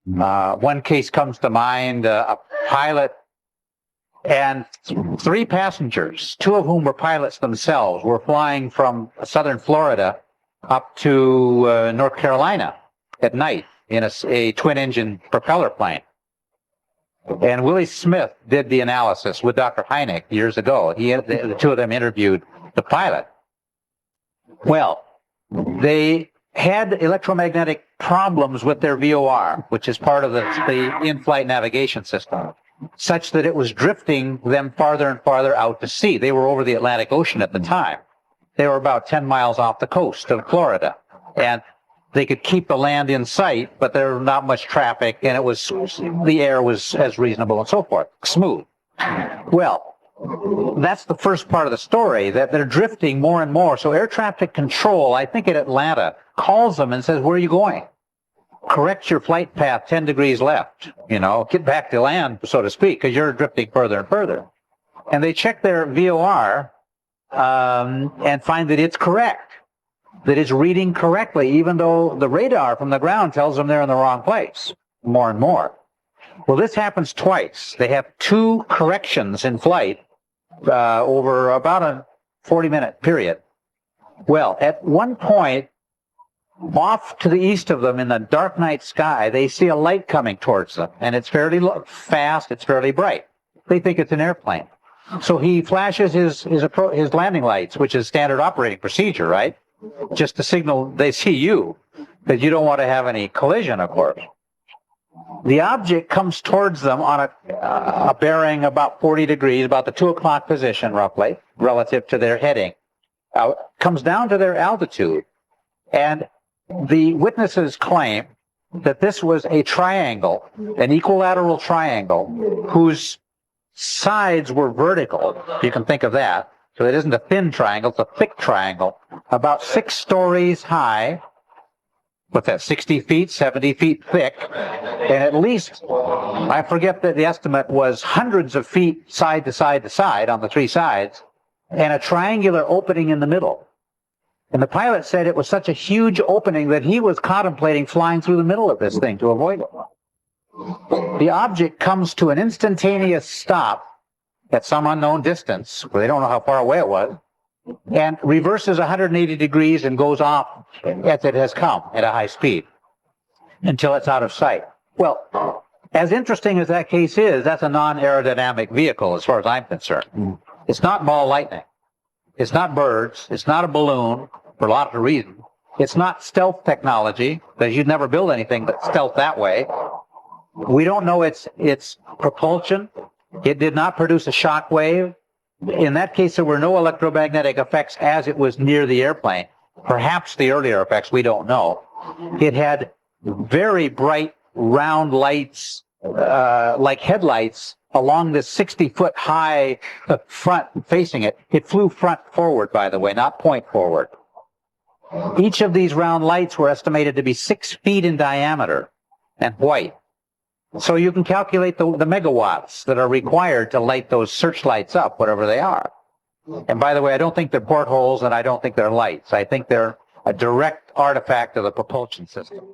One case comes to mind, a pilot and 3 passengers, 2 of whom were pilots themselves, were flying from southern Florida up to North Carolina at night in a twin-engine propeller plane. And Willie Smith did the analysis with Dr. Hynek years ago. The 2 of them interviewed the pilot. Well, they had electromagnetic problems with their VOR, which is part of the in-flight navigation system, such that it was drifting them farther and farther out to sea. They were over the Atlantic Ocean at the time. They were about 10 miles off the coast of Florida. And they could keep the land in sight, but there was not much traffic, and the air was as reasonable and so forth, smooth. Well, that's the first part of the story, that they're drifting more and more. So air traffic control, I think in Atlanta, calls them and says, where are you going? Correct your flight path 10 degrees left, get back to land, so to speak, because you're drifting further and further. And they check their VOR and find that it's correct, that it's reading correctly, even though the radar from the ground tells them they're in the wrong place more and more. Well, this happens twice. They have 2 corrections in flight over about a 40-minute period. Well, at one point, off to the east of them in the dark night sky, they see a light coming towards them, and it's fairly fast, it's fairly bright. They think it's an airplane. So he flashes his landing lights, which is standard operating procedure, right? Just to signal they see you, that you don't want to have any collision, of course. The object comes towards them on a bearing about 40 degrees, about the 2 o'clock position, roughly, relative to their heading. Comes down to their altitude, and the witnesses claim that this was a triangle, an equilateral triangle, whose sides were vertical. You can think of that. So it isn't a thin triangle, it's a thick triangle, about 6 stories high. What's that, 60 feet, 70 feet thick, and at least, I forget that the estimate was hundreds of feet side to side to side on the 3 sides, and a triangular opening in the middle. And the pilot said it was such a huge opening that he was contemplating flying through the middle of this thing to avoid it. The object comes to an instantaneous stop at some unknown distance, where they don't know how far away it was, and reverses 180 degrees and goes off as it has come at a high speed until it's out of sight. Well, as interesting as that case is, that's a non-aerodynamic vehicle as far as I'm concerned. It's not ball lightning. It's not birds. It's not a balloon for lots of reasons. It's not stealth technology, because you'd never build anything that's stealth that way. We don't know its propulsion. It did not produce a shock wave. In that case, there were no electromagnetic effects as it was near the airplane. Perhaps the earlier effects, we don't know. It had very bright, round lights, like headlights, along this 60-foot high front facing it. It flew front forward, by the way, not point forward. Each of these round lights were estimated to be 6 feet in diameter and white. So you can calculate the megawatts that are required to light those searchlights up, whatever they are. And by the way, I don't think they're portholes, and I don't think they're lights. I think they're a direct artifact of the propulsion system.